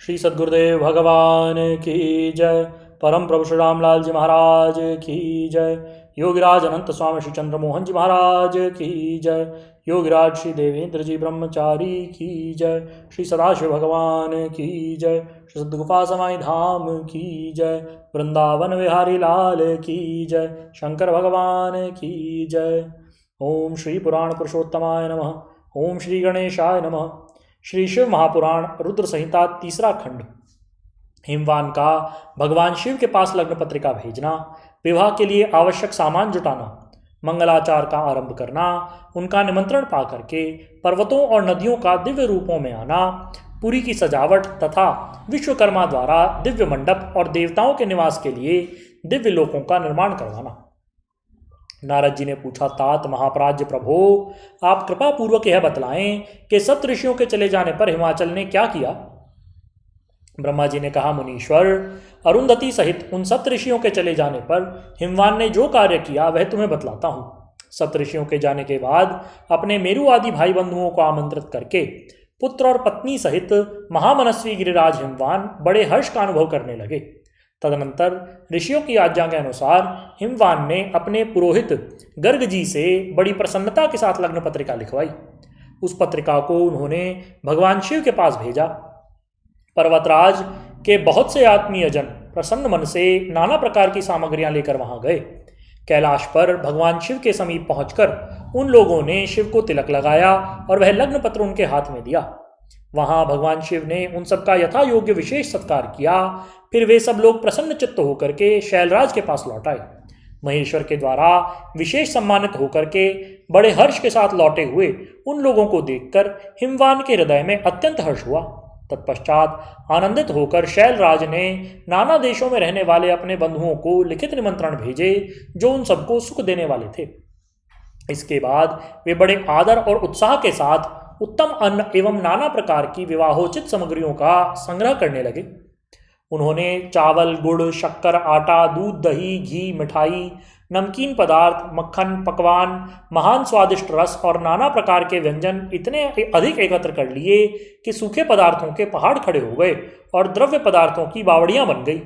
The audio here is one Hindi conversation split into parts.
श्री सद्गुरुदेव भगवान की जय। परम प्रभु श्री रामलाल जी महाराज की जय। योगिराज अनंत स्वामी श्री चंद्र मोहन जी महाराज की जय। योगिराज श्री देवेंद्र जी ब्रह्मचारी की जय। श्री सदाशिव भगवान की जय। श्री सद्गुफा समाई धाम की जय। वृंदावन विहारी लाल की जय। शंकर भगवान की जय। ओम श्री पुराण पुरुषोत्तमाय नमः। ओम श्री गणेशाय नमः। श्री शिव महापुराण रुद्र संहिता तीसरा खंड। हिमवान का भगवान शिव के पास लग्न पत्रिका भेजना, विवाह के लिए आवश्यक सामान जुटाना, मंगलाचार का आरंभ करना, उनका निमंत्रण पा करके पर्वतों और नदियों का दिव्य रूपों में आना, पुरी की सजावट तथा विश्वकर्मा द्वारा दिव्य मंडप और देवताओं के निवास के लिए दिव्य लोकों का निर्माण करवाना। नारद जी ने पूछा, तात महाप्राज्य प्रभो, आप कृपा पूर्वक यह बतलाएं कि सप्त ऋषियों के चले जाने पर हिमाचल ने क्या किया। ब्रह्मा जी ने कहा, मुनीश्वर, अरुंधति सहित उन सप्त ऋषियों के चले जाने पर हिमवान ने जो कार्य किया वह तुम्हें बतलाता हूँ। सप्त ऋषियों के जाने के बाद अपने मेरु आदि भाई बंधुओं को आमंत्रित करके पुत्र और पत्नी सहित महामनस्वी गिरिराज हिमवान बड़े हर्ष का अनुभव करने लगे। तदनंतर ऋषियों की आज्ञा के अनुसार हिमवान ने अपने पुरोहित गर्ग जी से बड़ी प्रसन्नता के साथ लग्न पत्रिका लिखवाई। उस पत्रिका को उन्होंने भगवान शिव के पास भेजा। पर्वतराज के बहुत से आत्मीय जन प्रसन्न मन से नाना प्रकार की सामग्रियां लेकर वहां गए। कैलाश पर भगवान शिव के समीप पहुंचकर उन लोगों ने शिव को तिलक लगाया और वह लग्न पत्र उनके हाथ में दिया। वहां भगवान शिव ने उन सबका यथा योग्य विशेष सत्कार किया। फिर वे सब लोग प्रसन्न चित्त होकर के शैलराज के पास लौट आए। महेश्वर के द्वारा विशेष सम्मानित होकर के बड़े हर्ष के साथ लौटे हुए उन लोगों को देखकर हिमवान के हृदय में अत्यंत हर्ष हुआ। तत्पश्चात आनंदित होकर शैलराज ने नाना देशों में रहने वाले अपने बंधुओं को लिखित निमंत्रण भेजे जो उन सबको सुख देने वाले थे। इसके बाद वे बड़े आदर और उत्साह के साथ उत्तम अन्न एवं नाना प्रकार की विवाहोचित सामग्रियों का संग्रह करने लगे। उन्होंने चावल, गुड़, शक्कर, आटा, दूध, दही, घी, मिठाई, नमकीन पदार्थ, मक्खन, पकवान, महान स्वादिष्ट रस और नाना प्रकार के व्यंजन इतने अधिक एकत्र कर लिए कि सूखे पदार्थों के पहाड़ खड़े हो गए और द्रव्य पदार्थों की बावड़ियां बन गई।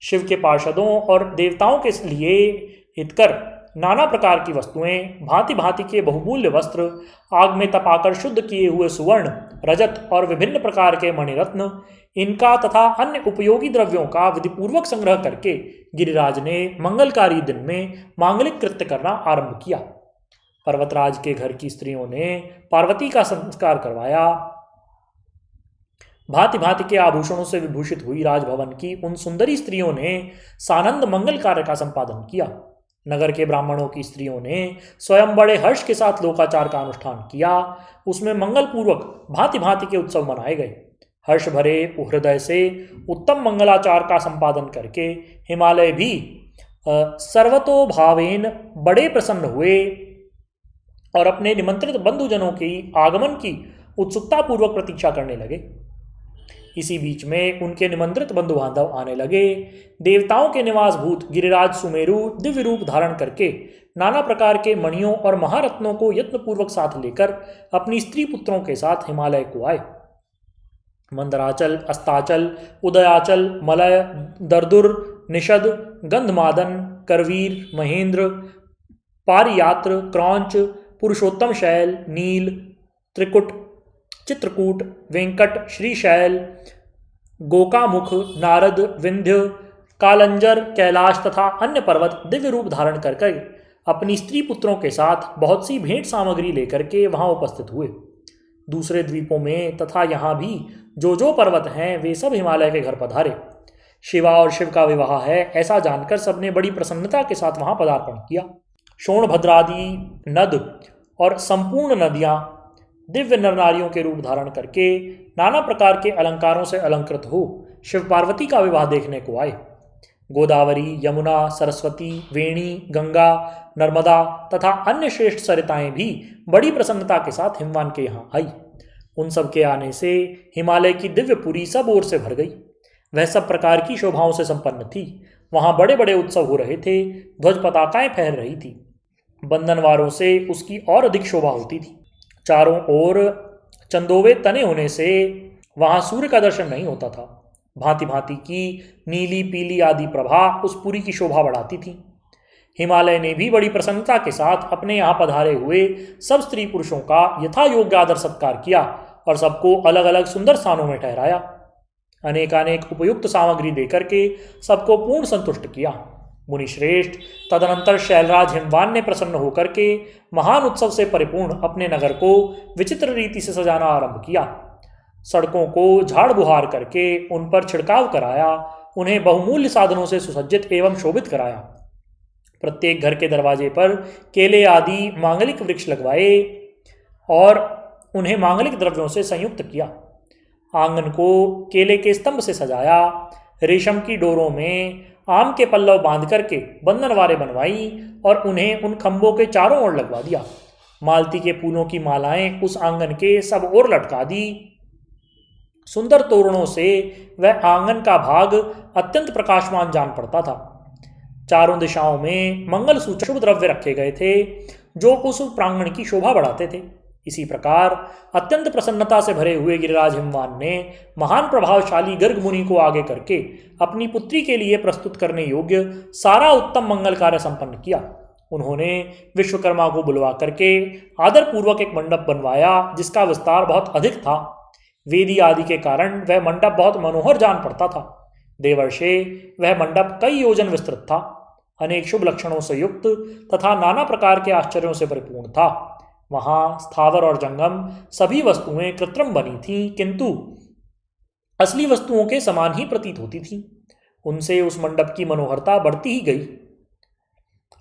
शिव के पार्षदों और देवताओं के लिए हितकर नाना प्रकार की वस्तुएं, भांति भांति के बहुमूल्य वस्त्र, आग में तपाकर शुद्ध किए हुए सुवर्ण, रजत और विभिन्न प्रकार के मणिरत्न, इनका तथा अन्य उपयोगी द्रव्यों का विधिपूर्वक संग्रह करके गिरिराज ने मंगलकारी दिन में मांगलिक कृत्य करना आरंभ किया। पर्वतराज के घर की स्त्रियों ने पार्वती का संस्कार करवाया। भांति भांति के आभूषणों से विभूषित हुई राजभवन की उन सुंदरी स्त्रियों ने सानंद मंगल कार्य का संपादन किया। नगर के ब्राह्मणों की स्त्रियों ने स्वयं बड़े हर्ष के साथ लोकाचार का अनुष्ठान किया। उसमें मंगल पूर्वक भांति भांति के उत्सव मनाए गए। हर्ष भरे हृदय से उत्तम मंगलाचार का संपादन करके हिमालय भी सर्वतोभावेन बड़े प्रसन्न हुए और अपने निमंत्रित बंधुजनों की आगमन की उत्सुकता पूर्वक प्रतीक्षा करने लगे। इसी बीच में उनके निमंत्रित बंधु बांधव आने लगे। देवताओं के निवास भूत गिरिराज सुमेरु दिव्य रूप धारण करके नाना प्रकार के मणियों और महारत्नों को यत्नपूर्वक साथ लेकर अपनी स्त्री पुत्रों के साथ हिमालय को आए। मंदराचल, अस्ताचल, उदयाचल, मलय, दरदुर, निषद, गंधमादन, करवीर, महेंद्र, पारियात्र, क्रौंच, पुरुषोत्तम शैल, नील, त्रिकुट, चित्रकूट, वेंकट, श्रीशैल, गोकामुख, नारद, विंध्य, कालंजर, कैलाश तथा अन्य पर्वत दिव्य रूप धारण करके अपनी स्त्री पुत्रों के साथ बहुत सी भेंट सामग्री लेकर के वहां उपस्थित हुए। दूसरे द्वीपों में तथा यहाँ भी जो पर्वत हैं वे सब हिमालय के घर पधारे। शिवा और शिव का विवाह है ऐसा जानकर सबने बड़ी प्रसन्नता के साथ वहां पदार्पण किया। शोणभद्रादि नद और संपूर्ण नदियां दिव्य नर नारियों के रूप धारण करके नाना प्रकार के अलंकारों से अलंकृत हो शिव पार्वती का विवाह देखने को आए। गोदावरी, यमुना, सरस्वती, वेणी, गंगा, नर्मदा तथा अन्य श्रेष्ठ सरिताएं भी बड़ी प्रसन्नता के साथ हिमवान के यहाँ आई। उन सब के आने से हिमालय की दिव्यपुरी सब ओर से भर गई। वह सब प्रकार की शोभाओं से संपन्न थी। वहां बड़े बड़े उत्सव हो रहे थे। ध्वज पताकाएं फहर रही थी। बंधनवारों से उसकी और अधिक शोभा होती थी। चारों ओर चंदोवे तने होने से वहां सूर्य का दर्शन नहीं होता था। भांति भांति की नीली पीली आदि प्रभा उस पुरी की शोभा बढ़ाती थी। हिमालय ने भी बड़ी प्रसन्नता के साथ अपने यहाँ पधारे हुए सब स्त्री पुरुषों का यथा योग्य आदर सत्कार किया और सबको अलग अलग सुंदर स्थानों में ठहराया। अनेकानेक उपयुक्त सामग्री देकर के सबको पूर्ण संतुष्ट किया। मुनिश्रेष्ठ तदनंतर शैलराज हिमवान ने प्रसन्न होकर के महान उत्सव से परिपूर्ण अपने नगर को विचित्र रीति से सजाना आरंभ किया। सड़कों को झाड़ बुहार करके उन पर छिड़काव कराया, उन्हें बहुमूल्य साधनों से सुसज्जित एवं शोभित कराया। प्रत्येक घर के दरवाजे पर केले आदि मांगलिक वृक्ष लगवाए और उन्हें मांगलिक द्रव्यों से संयुक्त किया। आंगन को केले के स्तंभ से सजाया। रेशम की डोरों में आम के पल्लव बांध करके बंधनवारें बनवाई और उन्हें उन खंभों के चारों ओर लगवा दिया। मालती के फूलों की मालाएं उस आंगन के सब ओर लटका दी। सुंदर तोरणों से वह आंगन का भाग अत्यंत प्रकाशमान जान पड़ता था। चारों दिशाओं में मंगल सूचक शुभ द्रव्य रखे गए थे जो उस प्रांगण की शोभा बढ़ाते थे। इसी प्रकार अत्यंत प्रसन्नता से भरे हुए गिरिराज हिमवान ने महान प्रभावशाली गर्ग मुनि को आगे करके अपनी पुत्री के लिए प्रस्तुत करने योग्य सारा उत्तम मंगल कार्य संपन्न किया। उन्होंने विश्वकर्मा को बुलवा करके आदरपूर्वक एक मंडप बनवाया जिसका विस्तार बहुत अधिक था। वेदी आदि के कारण वह मंडप बहुत मनोहर जान पड़ता था। देवर्षे वह मंडप कई योजन विस्तृत था, अनेक शुभ लक्षणों से युक्त तथा नाना प्रकार के आश्चर्यों से परिपूर्ण था। वहां स्थावर और जंगम सभी वस्तुएं कृत्रिम बनी थीं, किंतु असली वस्तुओं के समान ही प्रतीत होती थीं। उनसे उस मंडप की मनोहरता बढ़ती ही गई।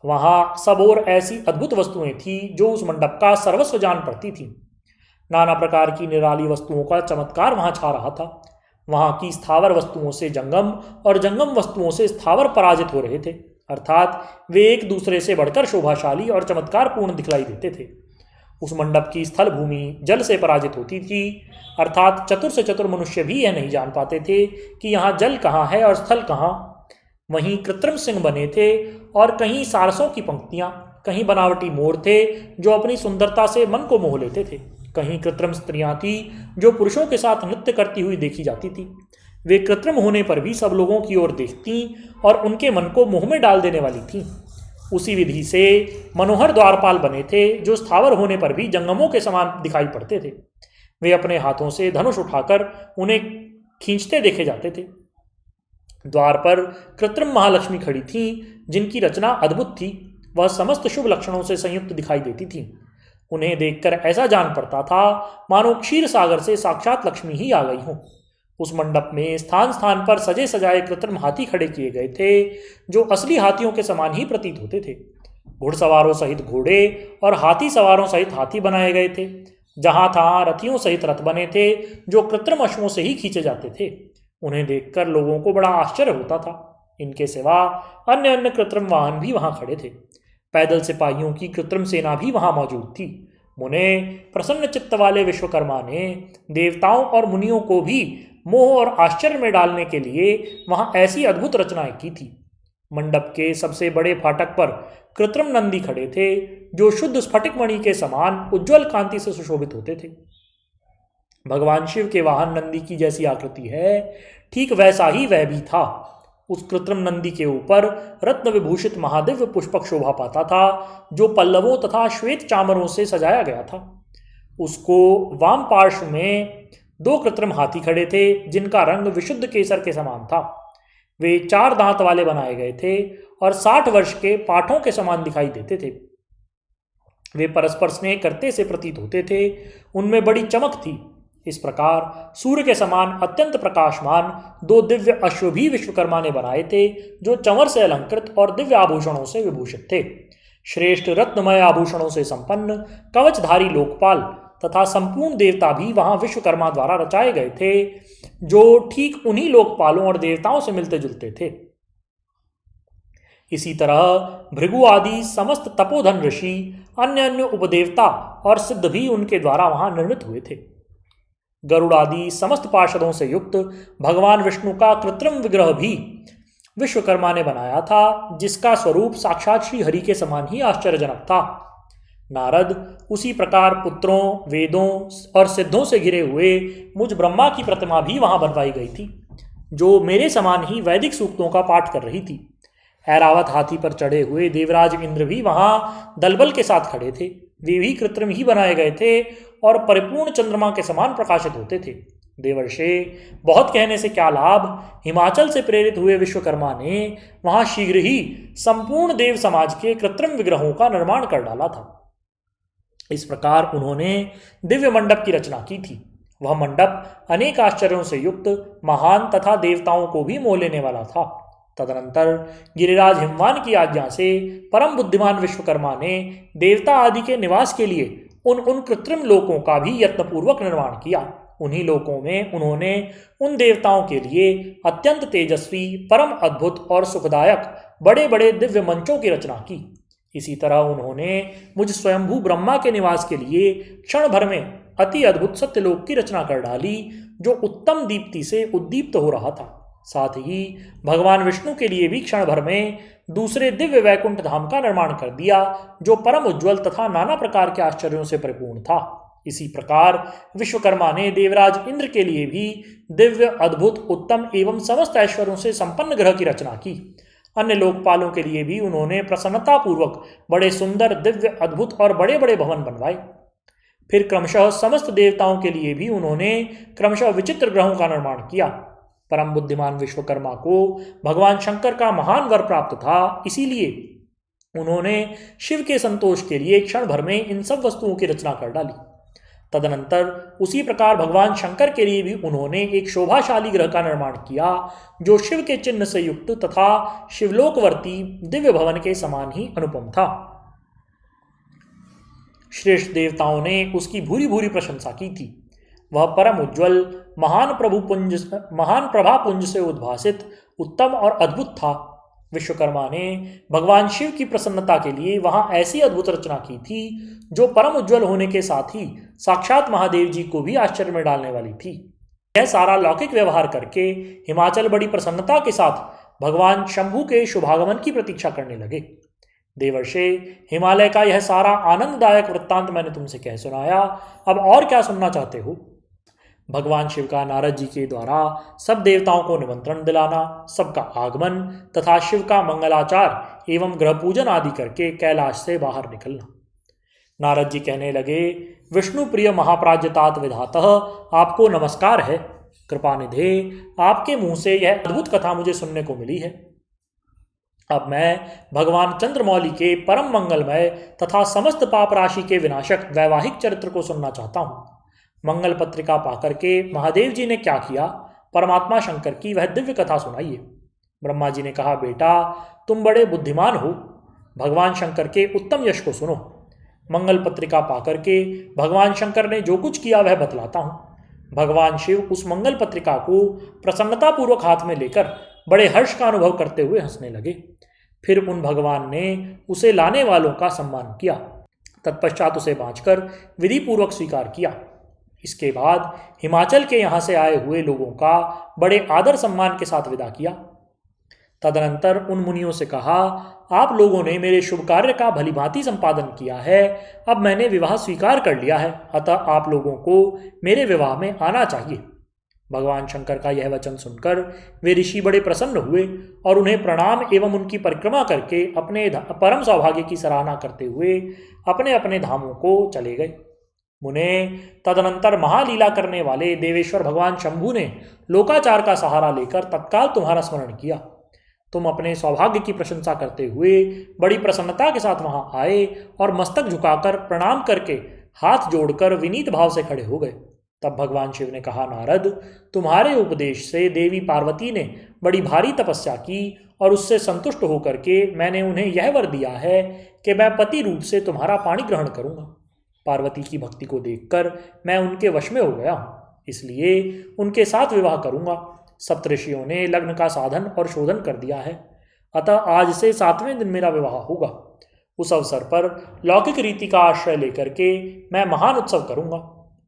वहां सब ओर ऐसी अद्भुत वस्तुएं थीं जो उस मंडप का सर्वस्व जान पड़ती थीं। नाना प्रकार की निराली वस्तुओं का चमत्कार वहां छा रहा था। वहां की स्थावर वस्तुओं से जंगम और जंगम वस्तुओं से स्थावर पराजित हो रहे थे, अर्थात वे एक दूसरे से बढ़कर शोभाशाली और चमत्कारपूर्ण दिखलाई देते थे। उस मंडप की स्थल भूमि जल से पराजित होती थी, अर्थात चतुर से चतुर मनुष्य भी यह नहीं जान पाते थे कि यहाँ जल कहाँ है और स्थल कहाँ। वहीं कृत्रिम सिंह बने थे और कहीं सारसों की पंक्तियाँ, कहीं बनावटी मोर थे जो अपनी सुंदरता से मन को मोह लेते थे, कहीं कृत्रिम स्त्रियाँ थीं जो पुरुषों के साथ नृत्य करती हुई देखी जाती थी। वे कृत्रिम होने पर भी सब लोगों की ओर देखती और उनके मन को मोह में डाल देने वाली थीं। उसी विधि से मनोहर द्वारपाल बने थे जो स्थावर होने पर भी जंगमों के समान दिखाई पड़ते थे। वे अपने हाथों से धनुष उठाकर उन्हें खींचते देखे जाते थे। द्वार पर कृत्रिम महालक्ष्मी खड़ी थीं जिनकी रचना अद्भुत थी। वह समस्त शुभ लक्षणों से संयुक्त दिखाई देती थीं। उन्हें देखकर ऐसा जान पड़ता था मानो क्षीर सागर से साक्षात लक्ष्मी ही आ गई हों। उस मंडप में स्थान स्थान पर सजे सजाए कृत्रिम हाथी खड़े किए गए थे जो असली हाथियों के समान ही प्रतीत होते थे। घुड़सवारों सहित घोड़े और हाथी सवारों सहित हाथी बनाए गए थे। जहां तहां रथियों सहित रथ बने थे जो कृत्रिम अश्वों से ही खींचे जाते थे। उन्हें देखकर लोगों को बड़ा आश्चर्य होता था। इनके सिवा अन्य अन्य कृत्रिम वाहन भी वहां खड़े थे। पैदल सिपाहियों की कृत्रिम सेना भी वहां मौजूद थी। मुने प्रसन्न चित्त वाले विश्वकर्मा ने देवताओं और मुनियों को भी मोह और आश्चर्य में डालने के लिए वहां ऐसी अद्भुत रचनाएं की थी। मंडप के सबसे बड़े फाटक पर कृत्रिम नंदी खड़े थे जो शुद्ध स्फटिक मणि के समान उज्ज्वल कांति से सुशोभित होते थे। भगवान शिव के वाहन नंदी की जैसी आकृति है, ठीक वैसा ही वह भी था। उस कृत्रिम नंदी के ऊपर रत्न विभूषित महादिव्य पुष्पक शोभा पाता था जो पल्लवों तथा श्वेत चामरों से सजाया गया था। उसको वाम पार्श्व में 2 कृत्रिम हाथी खड़े थे जिनका रंग विशुद्ध केसर के समान था। वे 4 दांत वाले बनाए गए थे और 60 वर्ष के पाठों के समान दिखाई देते थे। वे परस्पर स्नेह करते से प्रतीत होते थे। उनमें बड़ी चमक थी। इस प्रकार सूर्य के समान अत्यंत प्रकाशमान 2 दिव्य अश्व भी विश्वकर्मा ने बनाए थे जो चंवर से अलंकृत और दिव्य आभूषणों से विभूषित थे। श्रेष्ठ रत्नमय आभूषणों से संपन्न कवचधारी लोकपाल तथा संपूर्ण देवता भी वहां विश्वकर्मा द्वारा रचाए गए थे जो ठीक उन्हीं लोकपालों और देवताओं से मिलते जुलते थे। इसी तरह भृगु आदि समस्त तपोधन ऋषि, अन्य अन्य उपदेवता और सिद्ध भी उनके द्वारा वहां निर्मित हुए थे। गरुड़ आदि समस्त पार्षदों से युक्त भगवान विष्णु का कृत्रिम विग्रह भी विश्वकर्मा ने बनाया था जिसका स्वरूप साक्षात श्री हरि के समान ही आश्चर्यजनक था। नारद उसी प्रकार पुत्रों, वेदों और सिद्धों से घिरे हुए मुझ ब्रह्मा की प्रतिमा भी वहां बनवाई गई थी, जो मेरे समान ही वैदिक सूक्तों का पाठ कर रही थी। ऐरावत हाथी पर चढ़े हुए देवराज इंद्र भी वहां दलबल के साथ खड़े थे। वे भी कृत्रिम ही बनाए गए थे और परिपूर्ण चंद्रमा के समान प्रकाशित होते थे। देवर्षे, बहुत कहने से क्या लाभ, हिमाचल से प्रेरित हुए विश्वकर्मा ने वहां शीघ्र ही संपूर्ण देव समाज के कृत्रिम विग्रहों का निर्माण कर डाला था। इस प्रकार उन्होंने दिव्य मंडप की रचना की थी। वह मंडप अनेक आश्चर्यों से युक्त, महान तथा देवताओं को भी मोह लेने वाला था। तदनंतर गिरिराज हिमवान की आज्ञा से परम बुद्धिमान विश्वकर्मा ने देवता आदि के निवास के लिए उन कृत्रिम लोकों का भी यत्नपूर्वक निर्माण किया। उन्हीं लोकों में उन्होंने उन देवताओं के लिए अत्यंत तेजस्वी, परम अद्भुत और सुखदायक बड़े बड़े दिव्य मंचों की रचना की। इसी तरह उन्होंने मुझ स्वयंभू ब्रह्मा के निवास के लिए क्षण भर में अति अद्भुत सत्यलोक की रचना कर डाली, जो उत्तम दीप्ति से उद्दीप्त हो रहा था। साथ ही भगवान विष्णु के लिए भी क्षण भर में दूसरे दिव्य वैकुंठ धाम का निर्माण कर दिया, जो परम उज्ज्वल तथा नाना प्रकार के आश्चर्यों से परिपूर्ण था। इसी प्रकार विश्वकर्मा ने देवराज इंद्र के लिए भी दिव्य, अद्भुत, उत्तम एवं समस्त ऐश्वर्यों से संपन्न ग्रह की रचना की। अन्य लोकपालों के लिए भी उन्होंने प्रसन्नतापूर्वक बड़े सुंदर, दिव्य, अद्भुत और बड़े बड़े भवन बनवाए। फिर क्रमशः समस्त देवताओं के लिए भी उन्होंने क्रमशः विचित्र ग्रहों का निर्माण किया। परम बुद्धिमान विश्वकर्मा को भगवान शंकर का महान वर प्राप्त था, इसीलिए उन्होंने शिव के संतोष के लिए क्षण भर में इन सब वस्तुओं की रचना कर डाली। तदनंतर उसी प्रकार भगवान शंकर के लिए भी उन्होंने एक शोभाशाली ग्रह का निर्माण किया, जो शिव के चिन्ह से युक्त तथा शिवलोकवर्ती दिव्य भवन के समान ही अनुपम था। श्रेष्ठ देवताओं ने उसकी भूरी भूरी प्रशंसा की थी। वह परम उज्ज्वल, महान प्रभापुंज से उद्भासित, उत्तम और अद्भुत था। विश्वकर्मा ने भगवान शिव की प्रसन्नता के लिए वहां ऐसी अद्भुत रचना की थी, जो परम उज्ज्वल होने के साथ ही साक्षात महादेव जी को भी आश्चर्य में डालने वाली थी। यह सारा लौकिक व्यवहार करके हिमाचल बड़ी प्रसन्नता के साथ भगवान शंभु के शुभागमन की प्रतीक्षा करने लगे। देवर्षे, हिमालय का यह सारा आनंददायक वृत्तांत मैंने तुमसे कह सुनाया। अब और क्या सुनना चाहते हो? भगवान शिव का नारद जी के द्वारा सब देवताओं को निमंत्रण दिलाना, सबका आगमन तथा शिव का मंगलाचार एवं ग्रह पूजन आदि करके कैलाश से बाहर निकलना। नारद जी कहने लगे, विष्णु प्रिय महाप्राज्यतात विधातः, आपको नमस्कार है। कृपानिधे, आपके मुंह से यह अद्भुत कथा मुझे सुनने को मिली है। अब मैं भगवान चंद्रमौली के परम मंगलमय तथा समस्त पाप राशि के विनाशक वैवाहिक चरित्र को सुनना चाहता हूँ। मंगल पत्रिका पाकर के महादेव जी ने क्या किया, परमात्मा शंकर की वह दिव्य कथा सुनाइए। ब्रह्मा जी ने कहा, बेटा तुम बड़े बुद्धिमान हो, भगवान शंकर के उत्तम यश को सुनो। मंगल पत्रिका पाकर के भगवान शंकर ने जो कुछ किया वह बतलाता हूँ। भगवान शिव उस मंगल पत्रिका को प्रसन्नतापूर्वक हाथ में लेकर बड़े हर्ष का अनुभव करते हुए हंसने लगे। फिर उन भगवान ने उसे लाने वालों का सम्मान किया। तत्पश्चात उसे बांचकर विधि पूर्वक स्वीकार किया। इसके बाद हिमाचल के यहाँ से आए हुए लोगों का बड़े आदर सम्मान के साथ विदा किया। तदनंतर उन मुनियों से कहा, आप लोगों ने मेरे शुभ कार्य का भलीभांति संपादन किया है। अब मैंने विवाह स्वीकार कर लिया है, अतः आप लोगों को मेरे विवाह में आना चाहिए। भगवान शंकर का यह वचन सुनकर वे ऋषि बड़े प्रसन्न हुए और उन्हें प्रणाम एवं उनकी परिक्रमा करके अपने परम सौभाग्य की सराहना करते हुए अपने अपने धामों को चले गए। मुने, तदनंतर महालीला करने वाले देवेश्वर भगवान शंभु ने लोकाचार का सहारा लेकर तत्काल तुम्हारा स्मरण किया। तुम अपने सौभाग्य की प्रशंसा करते हुए बड़ी प्रसन्नता के साथ वहां आए और मस्तक झुकाकर प्रणाम करके हाथ जोड़कर विनीत भाव से खड़े हो गए। तब भगवान शिव ने कहा, नारद, तुम्हारे उपदेश से देवी पार्वती ने बड़ी भारी तपस्या की और उससे संतुष्ट होकर के मैंने उन्हें यह वर दिया है कि मैं पति रूप से तुम्हारा पाणी ग्रहण करूंगा। पार्वती की भक्ति को देखकर मैं उनके वश में हो गया हूँ, इसलिए उनके साथ विवाह करूंगा। सप्तऋषियों ने लग्न का साधन और शोधन कर दिया है, अतः आज से 7वें दिन मेरा विवाह होगा। उस अवसर पर लौकिक रीति का आश्रय लेकर के मैं महान उत्सव करूंगा।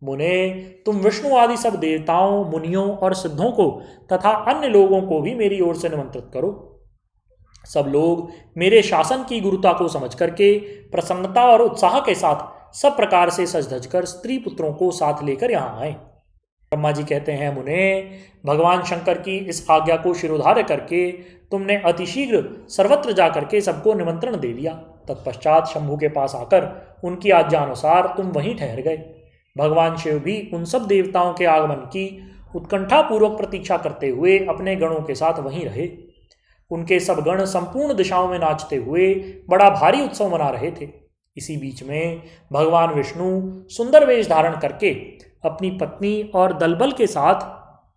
मुने, तुम विष्णु आदि सब देवताओं, मुनियों और सिद्धों को तथा अन्य लोगों को भी मेरी ओर से निमंत्रित करो। सब लोग मेरे शासन की गुरुता को समझ करके प्रसन्नता और उत्साह के साथ सब प्रकार से सज धज कर स्त्री पुत्रों को साथ लेकर यहाँ आए। ब्रह्मा जी कहते हैं, मुने, भगवान शंकर की इस आज्ञा को शिरोधार्य करके तुमने अतिशीघ्र सर्वत्र जा करके सबको निमंत्रण दे दिया। तत्पश्चात शंभु के पास आकर उनकी आज्ञा अनुसार तुम वहीं ठहर गए। भगवान शिव भी उन सब देवताओं के आगमन की उत्कंठापूर्वक प्रतीक्षा करते हुए अपने गणों के साथ वहीं रहे। उनके सब गण संपूर्ण दिशाओं में नाचते हुए बड़ा भारी उत्सव मना रहे थे। इसी बीच में भगवान विष्णु सुंदर वेश धारण करके अपनी पत्नी और दलबल के साथ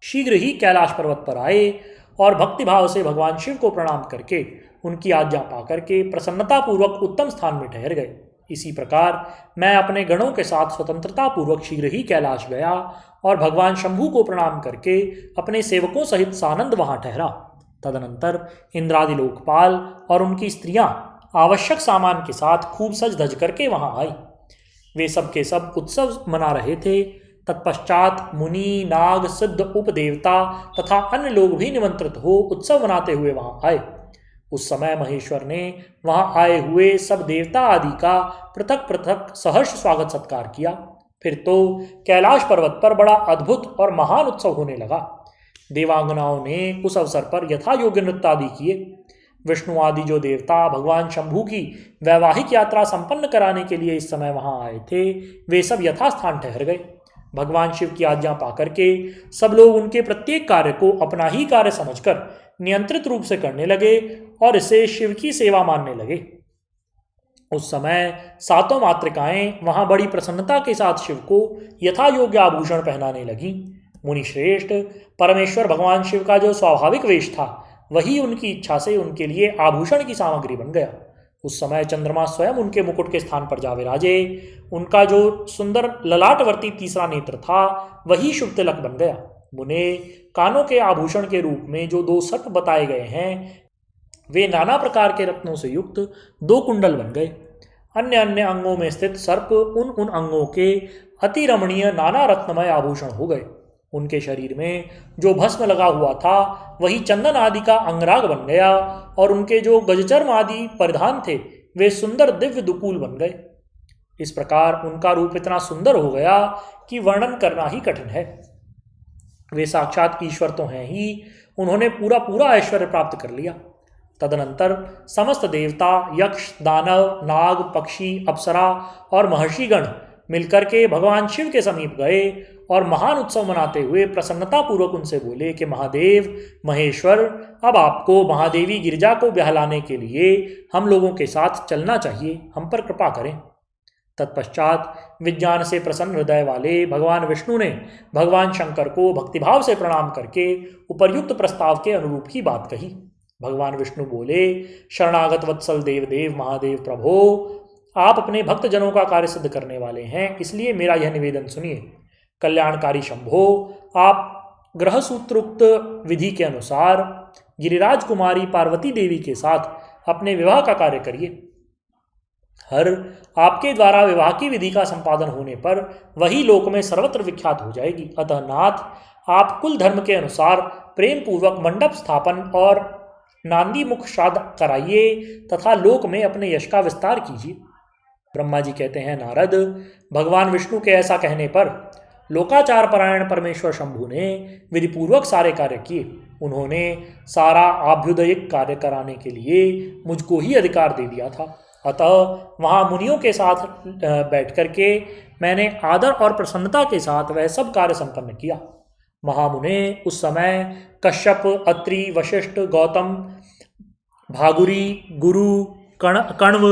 शीघ्र ही कैलाश पर्वत पर आए और भक्तिभाव से भगवान शिव को प्रणाम करके उनकी आज्ञा पाकर के प्रसन्नतापूर्वक उत्तम स्थान में ठहर गए। इसी प्रकार मैं अपने गणों के साथ स्वतंत्रतापूर्वक शीघ्र ही कैलाश गया और भगवान शंभु को प्रणाम करके अपने सेवकों सहित सानंद वहां ठहरा। तदनंतर इंद्रादि लोकपाल और उनकी स्त्रियां आवश्यक सामान के साथ खूब सज धज करके वहां आई। वे सब के सब उत्सव मना रहे थे। तत्पश्चात मुनि, नाग, सिद्ध, उपदेवता तथा अन्य लोग भी निमंत्रित हो उत्सव मनाते हुए वहां आए। उस समय महेश्वर ने वहां आए हुए सब देवता आदि का पृथक पृथक सहर्ष स्वागत सत्कार किया। फिर तो कैलाश पर्वत पर बड़ा अद्भुत और महान उत्सव होने लगा। देवांगनाओं ने उस अवसर पर यथा योग्य नृत्य आदि किए। विष्णु आदि जो देवता भगवान शंभु की वैवाहिक यात्रा संपन्न कराने के लिए इस समय वहां आए थे, वे सब यथास्थान ठहर गए। भगवान शिव की आज्ञा पाकर के सब लोग उनके प्रत्येक कार्य को अपना ही कार्य समझकर नियंत्रित रूप से करने लगे और इसे शिव की सेवा मानने लगे। उस समय सातों मातृकाएं वहां बड़ी प्रसन्नता के साथ शिव को यथा योग्य आभूषण पहनाने लगी। मुनि श्रेष्ठ, परमेश्वर भगवान शिव का जो स्वाभाविक वेश था वही उनकी इच्छा से उनके लिए आभूषण की सामग्री बन गया। उस समय चंद्रमा स्वयं उनके मुकुट के स्थान पर जा विराजे। उनका जो सुंदर ललाटवर्ती तीसरा नेत्र था वही शुभ तिलक बन गया। मुने, कानों के आभूषण के रूप में जो 2 सर्प बताए गए हैं वे नाना प्रकार के रत्नों से युक्त 2 कुंडल बन गए। अन्य अन्य अंगों में स्थित सर्प उन अंगों के अति रमणीय नाना रत्नमय आभूषण हो गए। उनके शरीर में जो भस्म लगा हुआ था वही चंदन आदि का अंगराग बन गया और उनके जो गजचर्म आदि परिधान थे वे सुंदर दिव्य दुकूल बन गए। इस प्रकार उनका रूप इतना सुंदर हो गया कि वर्णन करना ही कठिन है। वे साक्षात ईश्वर तो हैं ही, उन्होंने पूरा पूरा ऐश्वर्य प्राप्त कर लिया। तदनंतर समस्त देवता, यक्ष, दानव, नाग, पक्षी, अप्सरा और महर्षिगण मिलकर के भगवान शिव के समीप गए और महान उत्सव मनाते हुए प्रसन्नतापूर्वक उनसे बोले कि महादेव, महेश्वर, अब आपको महादेवी गिरिजा को बहलाने के लिए हम लोगों के साथ चलना चाहिए, हम पर कृपा करें। तत्पश्चात विज्ञान से प्रसन्न हृदय वाले भगवान विष्णु ने भगवान शंकर को भक्तिभाव से प्रणाम करके उपर्युक्त प्रस्ताव के अनुरूप ही बात कही। भगवान विष्णु बोले, शरणागत वत्सल देवदेव महादेव प्रभो, आप अपने भक्तजनों का कार्य सिद्ध करने वाले हैं, इसलिए मेरा यह निवेदन सुनिए। कल्याणकारी शंभो, आप ग्रह सूत्रोक्त विधि के अनुसार गिरिराज कुमारी पार्वती देवी के साथ अपने विवाह का कार्य करिए। हर आपके द्वारा विवाह की विधि का संपादन होने पर वही लोक में सर्वत्र विख्यात हो जाएगी। अतः नाथ, आप कुल धर्म के अनुसार प्रेम पूर्वक मंडप स्थापन और नांदी मुख श्राद्ध कराइए तथा लोक में अपने यश का विस्तार कीजिए। ब्रह्मा जी कहते हैं, नारद, भगवान विष्णु के ऐसा कहने पर लोकाचार परायण परमेश्वर शंभु ने विधिपूर्वक सारे कार्य किए। उन्होंने सारा आभ्युदयिक कार्य कराने के लिए मुझको ही अधिकार दे दिया था। अतः वहाँ मुनियों के साथ बैठ करके मैंने आदर और प्रसन्नता के साथ वह सब कार्य संपन्न किया। महामुने, उस समय कश्यप, अत्रि, वशिष्ठ, गौतम, भागुरी, गुरु, कण्व,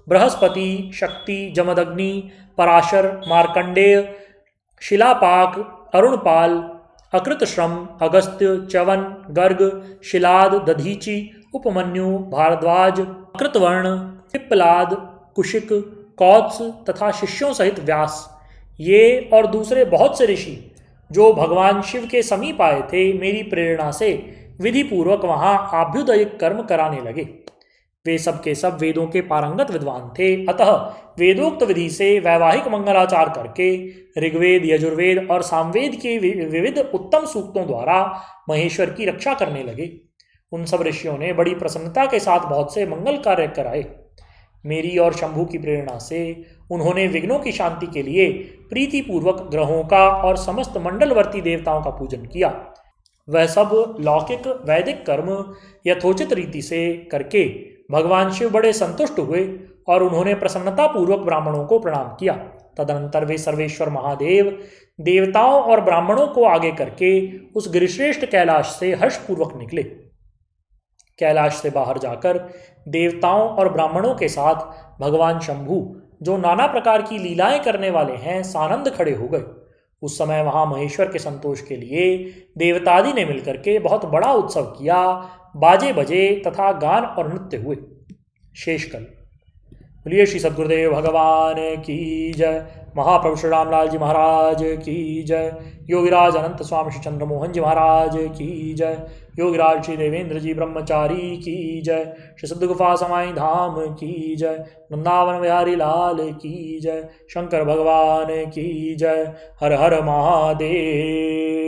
बृहस्पति, शक्ति, जमदग्नि, पराशर, मार्कंडेय, शिलापाक, अरुणपाल, अकृतश्रम, अगस्त्य, च्यवन, गर्ग, शिलाद, दधीचि, उपमन्यु, भारद्वाज, अकृतवर्ण, पिप्पलाद, कुशिक, कौत्स तथा शिष्यों सहित व्यास, ये और दूसरे बहुत से ऋषि जो भगवान शिव के समीप आए थे, मेरी प्रेरणा से विधि पूर्वक वहां आभ्युदयिक कर्म कराने लगे। वे सब के सब वेदों के पारंगत विद्वान थे। अतः वेदोक्त विधि से वैवाहिक मंगलाचार करके ऋग्वेद, यजुर्वेद और सामवेद के विविध उत्तम सूक्तों द्वारा महेश्वर की रक्षा करने लगे। उन सब ऋषियों ने बड़ी प्रसन्नता के साथ बहुत से मंगल कार्य कराए। मेरी और शंभु की प्रेरणा से उन्होंने विघ्नों की शांति के लिए प्रीतिपूर्वक ग्रहों का और समस्त मंडलवर्ती देवताओं का पूजन किया। वह सब लौकिक वैदिक कर्म यथोचित रीति से करके भगवान शिव बड़े संतुष्ट हुए और उन्होंने प्रसन्नतापूर्वक ब्राह्मणों को प्रणाम किया। तदनंतर वे सर्वेश्वर महादेव देवताओं और ब्राह्मणों को आगे करके उस गिरिश्रेष्ठ कैलाश से हर्षपूर्वक निकले। कैलाश से बाहर जाकर देवताओं और ब्राह्मणों के साथ भगवान शंभु, जो नाना प्रकार की लीलाएं करने वाले हैं, सानंद खड़े हो गए। उस समय वहां महेश्वर के संतोष के लिए देवतादि ने मिलकर के बहुत बड़ा उत्सव किया। बाजे बजे तथा गान और नृत्य हुए। शेषकल। बोलिए श्री सद्गुरुदेव भगवान की जय। महाप्रभु श्री रामलाल जी महाराज की जय। योगिराज अनंत स्वामी श्री चंद्रमोहन जी महाराज की जय। योगिराज श्री देवेंद्र जी ब्रह्मचारी की जय। श्री सिद्ध गुफा समाई धाम की जय। वृंदावन बिहारी लाल की जय। शंकर भगवान की जय। हर हर महादेव।